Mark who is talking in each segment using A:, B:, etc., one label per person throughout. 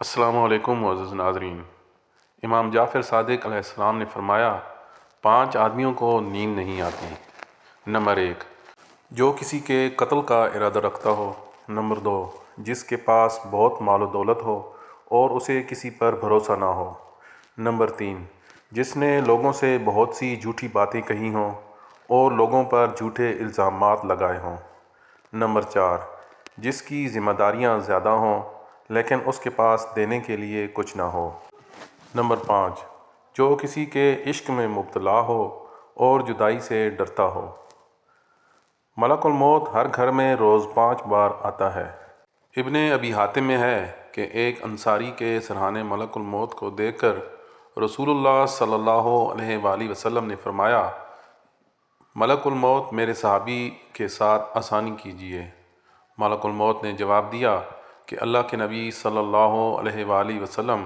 A: السلام علیکم معزز ناظرین۔ امام جعفر صادق علیہ السلام نے فرمایا 5 آدمیوں کو نیند نہیں آتی۔ نمبر 1، جو کسی کے قتل کا ارادہ رکھتا ہو۔ نمبر 2، جس کے پاس بہت مال و دولت ہو اور اسے کسی پر بھروسہ نہ ہو۔ نمبر 3، جس نے لوگوں سے بہت سی جھوٹی باتیں کہی ہوں اور لوگوں پر جھوٹے الزامات لگائے ہوں۔ نمبر 4، جس کی ذمہ داریاں زیادہ ہوں لیکن اس کے پاس دینے کے لیے کچھ نہ ہو۔ نمبر 5، جو کسی کے عشق میں مبتلا ہو اور جدائی سے ڈرتا ہو۔ ملک الموت ہر گھر میں روز 5 بار آتا ہے۔ ابن ابی حاتم میں ہے کہ ایک انصاری کے سرہانے ملک الموت کو دیکھ کر رسول اللہ صلی اللہ علیہ وآلہ وسلم نے فرمایا، ملک الموت میرے صحابی کے ساتھ آسانی کیجیے۔ ملک الموت نے جواب دیا کہ اللہ کے نبی صلی اللہ علیہ وآلہ وسلم،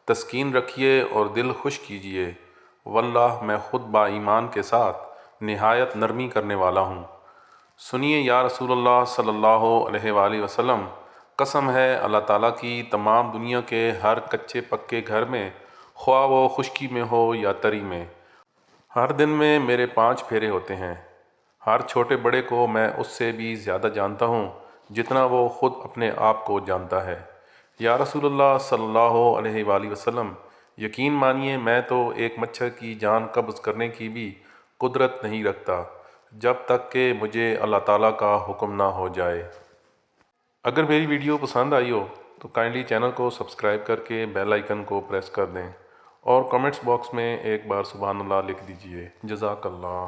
A: تسکین رکھیے اور دل خوش کیجیے، واللہ میں خود با ایمان کے ساتھ نہایت نرمی کرنے والا ہوں۔ سنیے یا رسول اللہ صلی اللہ علیہ وآلہ وسلم، قسم ہے اللہ تعالیٰ کی، تمام دنیا کے ہر کچے پکے گھر میں، خواہ وہ خشکی میں ہو یا تری میں، ہر دن میں میرے 5 پھیرے ہوتے ہیں۔ ہر چھوٹے بڑے کو میں اس سے بھی زیادہ جانتا ہوں جتنا وہ خود اپنے آپ کو جانتا ہے۔ یا رسول اللہ صلی اللہ علیہ وآلہ وسلم، یقین مانیے میں تو ایک مچھر کی جان قبض کرنے کی بھی قدرت نہیں رکھتا جب تک کہ مجھے اللہ تعالیٰ کا حکم نہ ہو جائے۔ اگر میری ویڈیو پسند آئی ہو تو کائنڈلی چینل کو سبسکرائب کر کے بیل آئیکن کو پریس کر دیں اور کمنٹس باکس میں ایک بار سبحان اللہ لکھ دیجئے۔ جزاک اللہ۔